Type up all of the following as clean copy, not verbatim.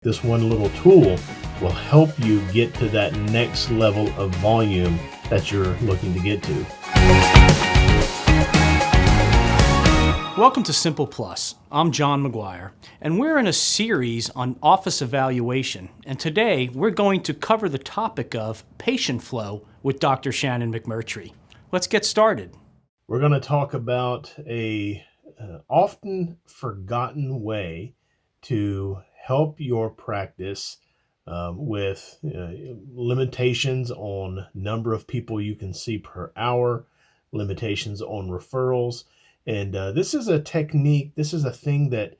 This one little tool will help you get to that next level of volume that you're looking to get to. Welcome to Simple Plus. I'm John McGuire, and we're in a series on office evaluation. And today we're going to cover the topic of patient flow with Dr. Shannon McMurtry. Let's get started. We're going to talk about a often forgotten way to help your practice with limitations on number of people you can see per hour, limitations on referrals. And this is a technique, this is a thing that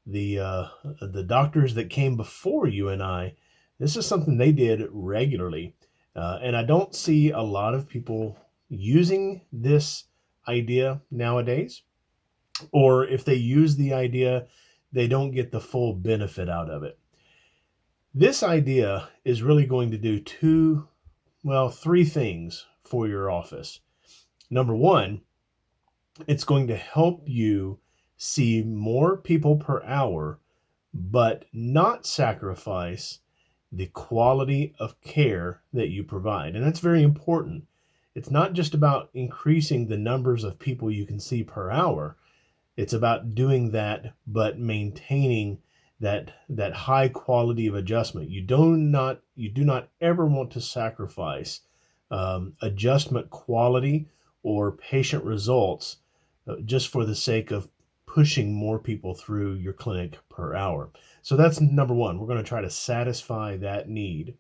the doctors that came before you and I, this is something they did regularly. And I don't see a lot of people using this idea nowadays. Or if they use the idea, they don't get the full benefit out of it. This idea is really going to do three things for your office. Number one, it's going to help you see more people per hour, but not sacrifice the quality of care that you provide. And that's very important. It's not just about increasing the numbers of people you can see per hour. It's about doing that, but maintaining that high quality of adjustment. You do not ever want to sacrifice adjustment quality or patient results just for the sake of pushing more people through your clinic per hour. So that's number one. We're going to try to satisfy that need.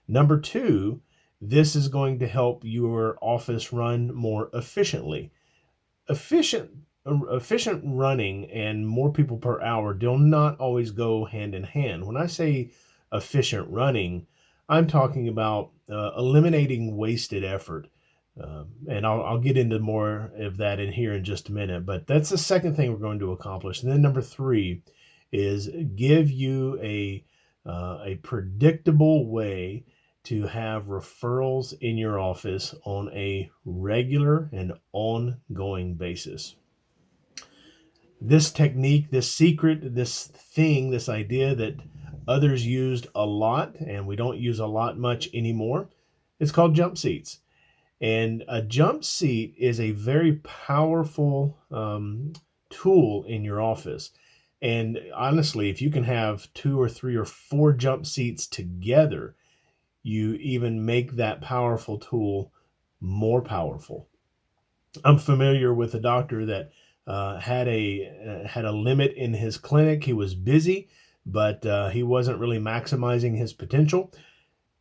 Number two, this is going to help your office run more efficiently. Efficient running and more people per hour do not always go hand in hand. When I say efficient running, I'm talking about eliminating wasted effort. And I'll get into more of that in here in just a minute, but that's the second thing we're going to accomplish. And then number three is give you a predictable way to have referrals in your office on a regular and ongoing basis. This technique, this secret, this thing, this idea that others used a lot and we don't use a lot much anymore, it's called jump seats. And a jump seat is a very powerful tool in your office. And honestly, if you can have 2 or 3 or 4 jump seats together, you even make that powerful tool more powerful. I'm familiar with a doctor that had a limit in his clinic. He was busy, but he wasn't really maximizing his potential.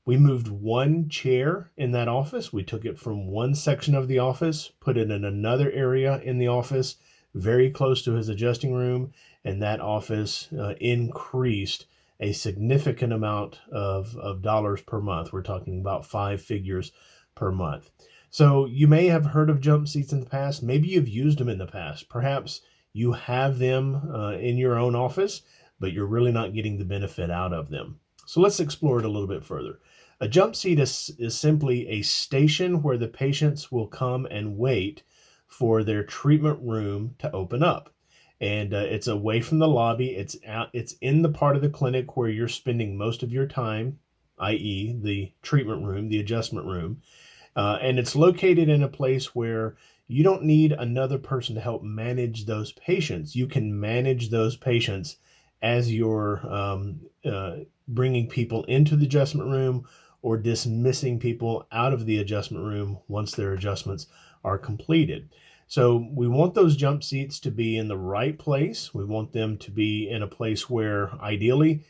We moved one chair in that office. We took it from one section of the office, put it in another area in the office, very close to his adjusting room, and that office increased a significant amount of dollars per month. We're talking about 5 figures per month. So you may have heard of jump seats in the past. Maybe you've used them in the past. Perhaps you have them in your own office, but you're really not getting the benefit out of them. So let's explore it a little bit further. A jump seat is simply a station where the patients will come and wait for their treatment room to open up. And it's away from the lobby. It's in the part of the clinic where you're spending most of your time, i.e. the treatment room, the adjustment room. And it's located in a place where you don't need another person to help manage those patients. You can manage those patients as you're bringing people into the adjustment room or dismissing people out of the adjustment room once their adjustments are completed. So we want those jump seats to be in the right place. We want them to be in a place where ideally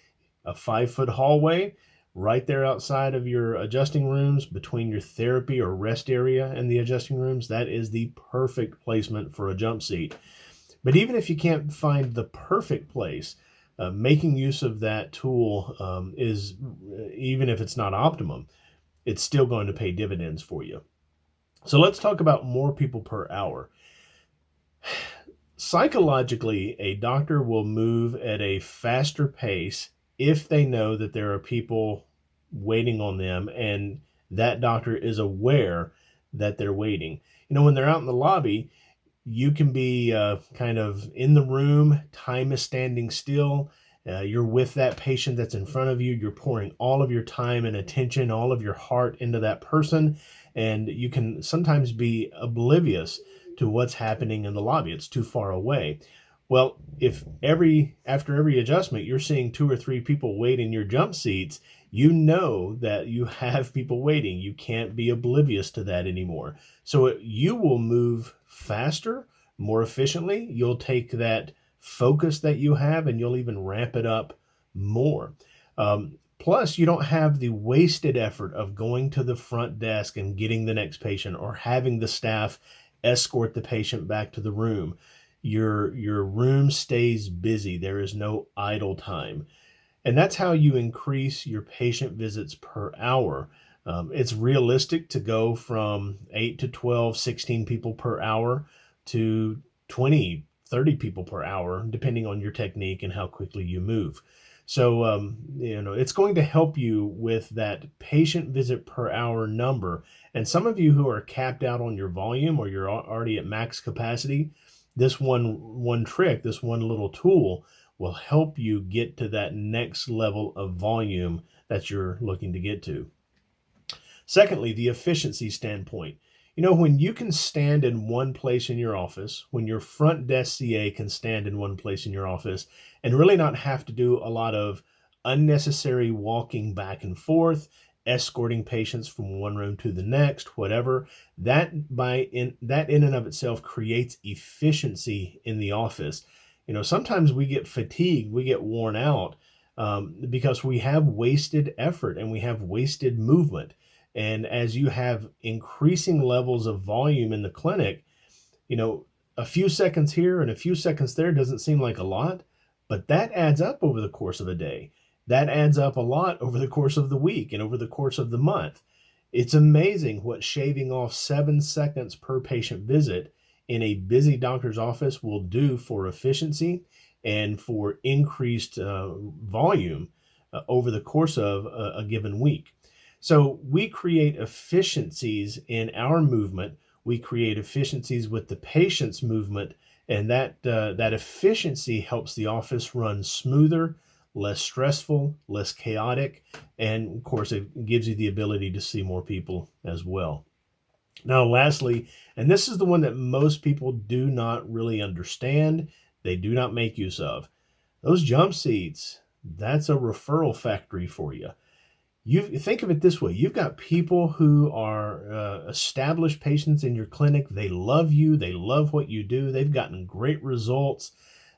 a 5-foot hallway right there outside of your adjusting rooms between your therapy or rest area and the adjusting rooms. That is the perfect placement for a jump seat. But even if you can't find the perfect place, making use of that tool is, even if it's not optimum, it's still going to pay dividends for you. So let's talk about more people per hour. Psychologically, a doctor will move at a faster pace if they know that there are people waiting on them and that doctor is aware that they're waiting. When they're out in the lobby, you can be kind of in the room, time is standing still, You're with that patient that's in front of you. You're pouring all of your time and attention, all of your heart into that person. And you can sometimes be oblivious to what's happening in the lobby. It's too far away. Well, if after every adjustment, you're seeing 2 or 3 people wait in your jump seats, you know that you have people waiting. You can't be oblivious to that anymore. So you will move faster, more efficiently. You'll take that focus that you have and you'll even ramp it up more. Plus, you don't have the wasted effort of going to the front desk and getting the next patient or having the staff escort the patient back to the room. Your room stays busy. There is no idle time. And that's how you increase your patient visits per hour. It's realistic to go from 8 to 12, 16 people per hour to 20, 30 people per hour, depending on your technique and how quickly you move. So, it's going to help you with that patient visit per hour number. And some of you who are capped out on your volume or you're already at max capacity, this one trick, this one little tool will help you get to that next level of volume that you're looking to get to. Secondly, the efficiency standpoint. When you can stand in one place in your office, when your front desk CA can stand in one place in your office and really not have to do a lot of unnecessary walking back and forth, escorting patients from one room to the next, whatever, that in and of itself creates efficiency in the office. Sometimes we get fatigued, we get worn out because we have wasted effort and we have wasted movement. And as you have increasing levels of volume in the clinic, a few seconds here and a few seconds there doesn't seem like a lot, but that adds up over the course of a day. That adds up a lot over the course of the week and over the course of the month. It's amazing what shaving off 7 seconds per patient visit in a busy doctor's office will do for efficiency and for increased volume over the course of a given week. So we create efficiencies in our movement. We create efficiencies with the patient's movement, and that efficiency helps the office run smoother, less stressful, less chaotic, and of course it gives you the ability to see more people as well. Now, lastly, and this is the one that most people do not really understand, they do not make use of. Those jump seats, that's a referral factory for you. You think of it this way. You've got people who are established patients in your clinic. They love you. They love what you do. They've gotten great results.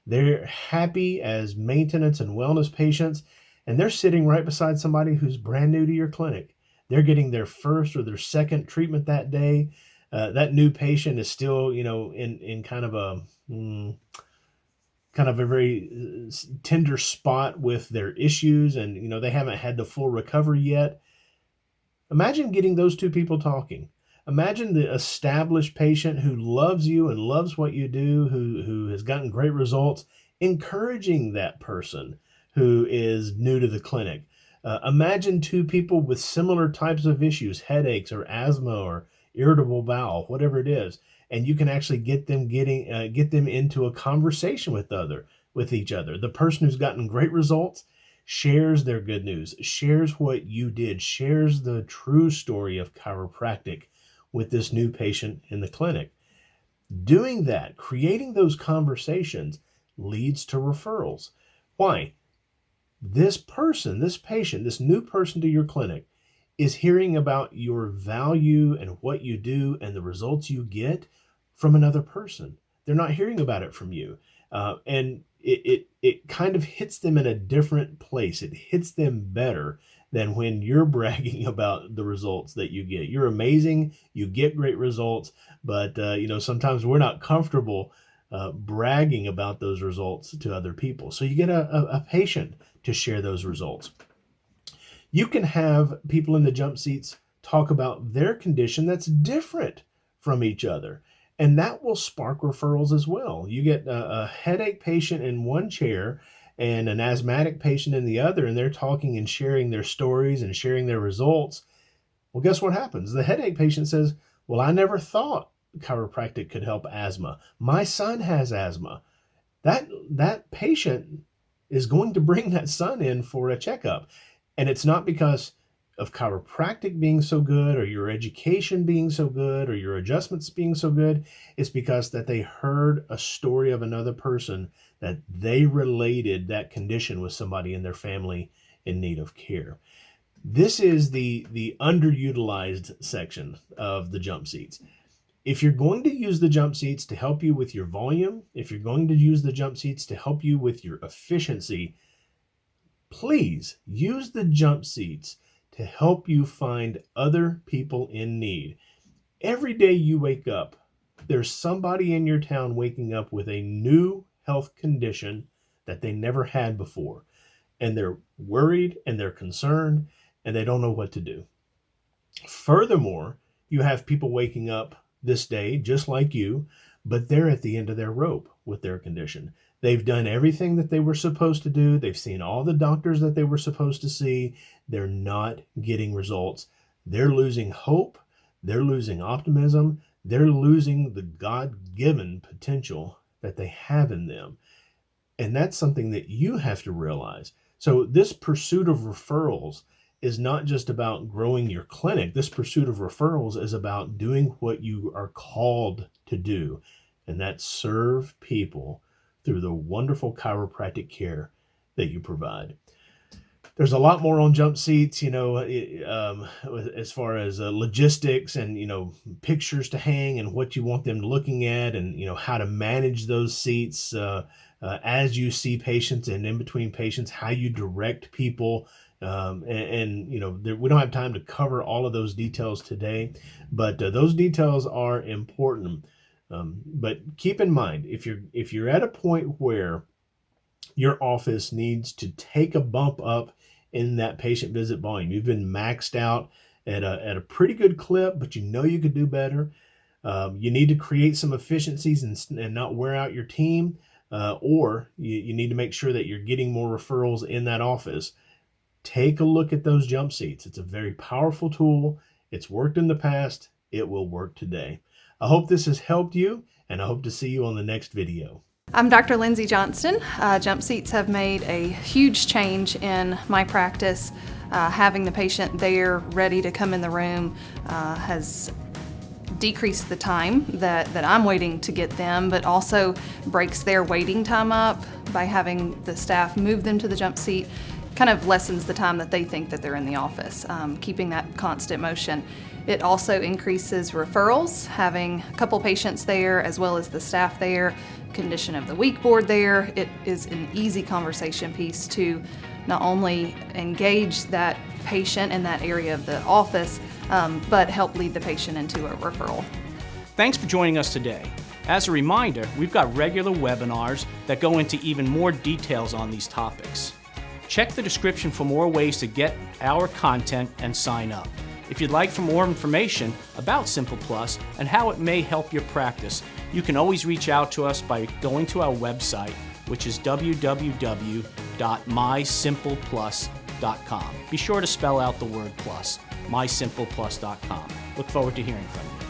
They're happy as maintenance and wellness patients, and they're sitting right beside somebody who's brand new to your clinic. They're getting their first or their second treatment that day. That new patient is still, in kind of a very tender spot with their issues, and they haven't had the full recovery yet. Imagine getting those two people talking. Imagine the established patient who loves you and loves what you do, who has gotten great results, encouraging that person who is new to the clinic. Imagine two people with similar types of issues, headaches or asthma or irritable bowel, whatever it is, and you can actually get them into a conversation with each other. The person who's gotten great results shares their good news, shares what you did, shares the true story of chiropractic with this new patient in the clinic. Doing that, creating those conversations, leads to referrals. Why? This person, this patient, this new person to your clinic is hearing about your value and what you do and the results you get from another person. They're not hearing about it from you. And it kind of hits them in a different place. It hits them better than when you're bragging about the results that you get. You're amazing. You get great results, but sometimes we're not comfortable bragging about those results to other people. So you get a patient to share those results. You can have people in the jump seats talk about their condition that's different from each other, and that will spark referrals as well. You get a headache patient in one chair and an asthmatic patient in the other, and they're talking and sharing their stories and sharing their results. Well, guess what happens? The headache patient says, well, I never thought chiropractic could help asthma. My son has asthma. That patient is going to bring that son in for a checkup. And it's not because of chiropractic being so good or your education being so good or your adjustments being so good. It's because that they heard a story of another person that they related that condition with somebody in their family in need of care. This is the underutilized section of the jump seats. If you're going to use the jump seats to help you with your volume, if you're going to use the jump seats to help you with your efficiency, please use the jump seats to help you find other people in need. Every day you wake up, there's somebody in your town waking up with a new health condition that they never had before. And they're worried and they're concerned and they don't know what to do. Furthermore, you have people waking up this day just like you, but they're at the end of their rope with their condition. They've done everything that they were supposed to do. They've seen all the doctors that they were supposed to see. They're not getting results. They're losing hope. They're losing optimism. They're losing the God-given potential that they have in them. And that's something that you have to realize. So this pursuit of referrals is not just about growing your clinic. This pursuit of referrals is about doing what you are called to do, and that's serve people through the wonderful chiropractic care that you provide. There's a lot more on jump seats, as far as logistics and, pictures to hang and what you want them looking at and, how to manage those seats as you see patients and in between patients, how you direct people. We don't have time to cover all of those details today, but those details are important. But keep in mind, if you're at a point where your office needs to take a bump up in that patient visit volume, you've been maxed out at a pretty good clip, but you could do better. You need to create some efficiencies and not wear out your team, or you need to make sure that you're getting more referrals in that office. Take a look at those jump seats. It's a very powerful tool. It's worked in the past. It will work today. I hope this has helped you, and I hope to see you on the next video. I'm Dr. Lindsay Johnston. Jump seats have made a huge change in my practice. Having the patient there ready to come in the room has decreased the time that I'm waiting to get them, but also breaks their waiting time up by having the staff move them to the jump seat. Kind of lessens the time that they think that they're in the office, keeping that constant motion. It also increases referrals, having a couple patients there as well as the staff there, condition of the week board there. It is an easy conversation piece to not only engage that patient in that area of the office, but help lead the patient into a referral. Thanks for joining us today. As a reminder, we've got regular webinars that go into even more details on these topics. Check the description for more ways to get our content and sign up. If you'd like for more information about Simple Plus and how it may help your practice, you can always reach out to us by going to our website, which is www.mysimpleplus.com. Be sure to spell out the word plus, mysimpleplus.com. Look forward to hearing from you.